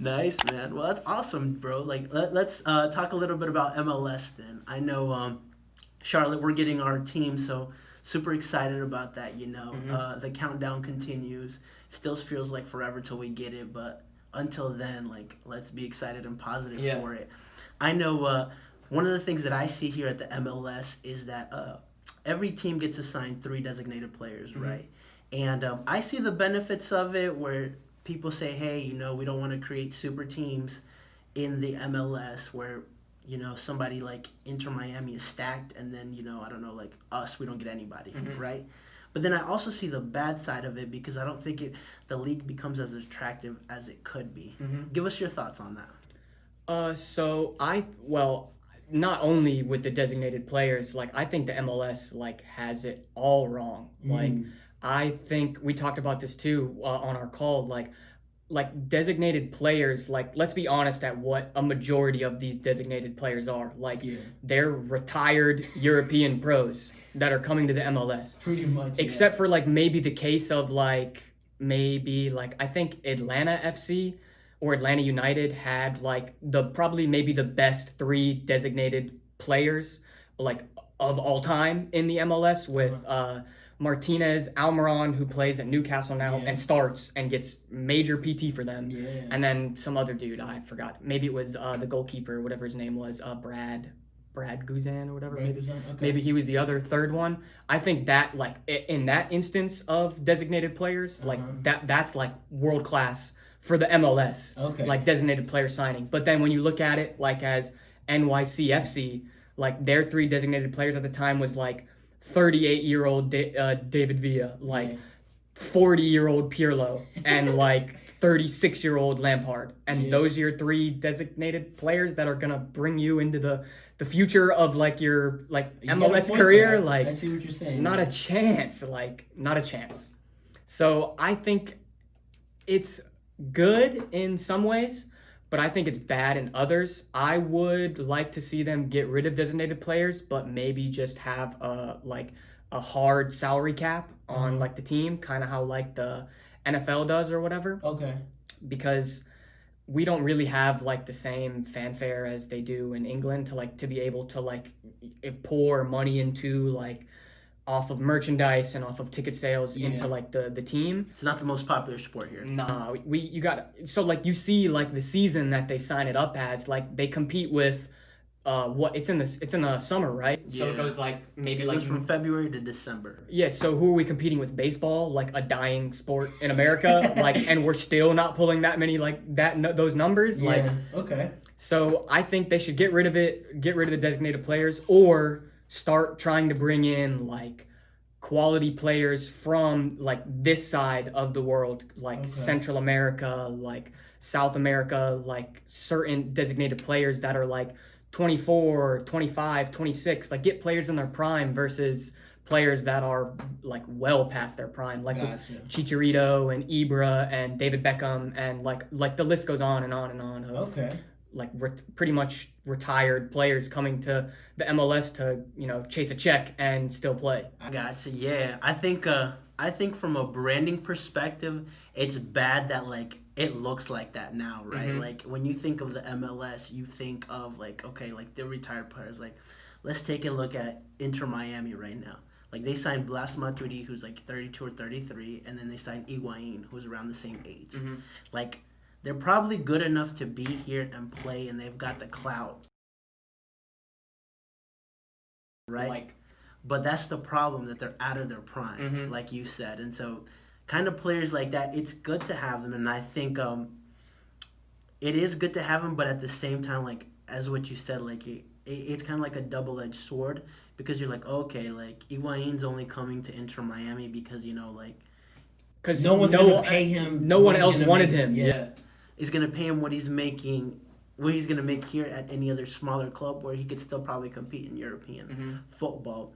Nice, man. Well, that's awesome, bro. Like, let's talk a little bit about MLS then. I know, Charlotte, we're getting our team, so super excited about that. Hmm. The countdown continues. Still feels like forever till we get it, but until then, like, let's be excited and positive Yeah. for it. I know one of the things that I see here at the MLS is that every team gets assigned three designated players, Hmm. right? And I see the benefits of it where people say, hey, we don't want to create super teams in the MLS where somebody like Inter Miami is stacked, and then I don't know, like us, we don't get anybody, Hmm. right? But then I also see the bad side of it because I don't think the league becomes as attractive as it could be. Hmm. Give us your thoughts on that. Well, not only with the designated players, like I think the MLS like has it all wrong. Like Mm. I think we talked about this too on our call. Like designated players, like let's be honest at what a majority of these designated players are. Like Yeah, they're retired European pros that are coming to the MLS. pretty much. Yeah. Except for like maybe the case of like maybe like I think Atlanta FC or Atlanta United had like the probably maybe the best three designated players like of all time in the MLS with Martinez, Almiron, who plays at Newcastle now Yeah. and starts and gets major PT for them, Yeah. and then some other dude I forgot. Maybe it was the goalkeeper, whatever his name was, Brad Guzan or whatever. Right, Maybe okay. maybe he was the other third one. I think that like in that instance of designated players, like that's like world class for the MLS, Okay. like designated player signing. But then when you look at it like as NYCFC, like their three designated players at the time was like 38-year-old David Villa, like Yeah. 40-year-old Pirlo, and like 36-year-old Lampard. And Yeah. those are your three designated players that are gonna bring you into the future of like your like You got a MLS point career. there. Like I see what you're saying. not a chance. Like not a chance. So I think it's good in some ways, but I think it's bad in others. I would like to see them get rid of designated players, but maybe just have a hard salary cap on like the team, kind of how like the NFL does or whatever, Okay. because we don't really have like the same fanfare as they do in England to be able to like pour money into like off of merchandise and off of ticket sales into Yeah. like the team. It's not the most popular sport here. Nah, we you got so like you see like the season that they sign it up as like they compete with what it's in the summer, right? So Yeah. it goes like maybe It like goes from February to December. yeah, so who are we competing with? Baseball, like a dying sport in America, like and we're still not pulling that many like that no, those numbers like Okay. so I think they should get rid of it, get rid of the designated players, or start trying to bring in like quality players from like this side of the world, like Okay. Central America, like South America, like certain designated players that are like 24, 25, 26, like get players in their prime versus players that are like well past their prime, like with Gotcha. Chicharito and Ibra and David Beckham and like the list goes on and on and on of Okay. like pretty much retired players coming to the MLS to chase a check and still play. I gotcha. Yeah. I think from a branding perspective, it's bad that like it looks like that now, right? Mhm. Like when you think of the MLS, you think of like, okay, like the retired players. Like, let's take a look at Inter Miami right now. Like they signed Blas Matuidi, who's like 32 or 33, and then they signed Higuain, who's around the same age. Mhm. Like they're probably good enough to be here and play, and they've got the clout, right? Like But that's the problem, that they're out of their prime, Mhm. like you said. And so, kind of players like that, it's good to have them. And I think it is good to have them, but at the same time, like, as what you said, like, it's kind of like a double edged sword because you're like, okay, like, Higuain's only coming to Inter Miami because, like, because no one's going to pay him. no what one he's else gonna wanted make. him. Yeah. Is going to pay him what he's making. What he's gonna make here at any other smaller club where he could still probably compete in European Mhm. football.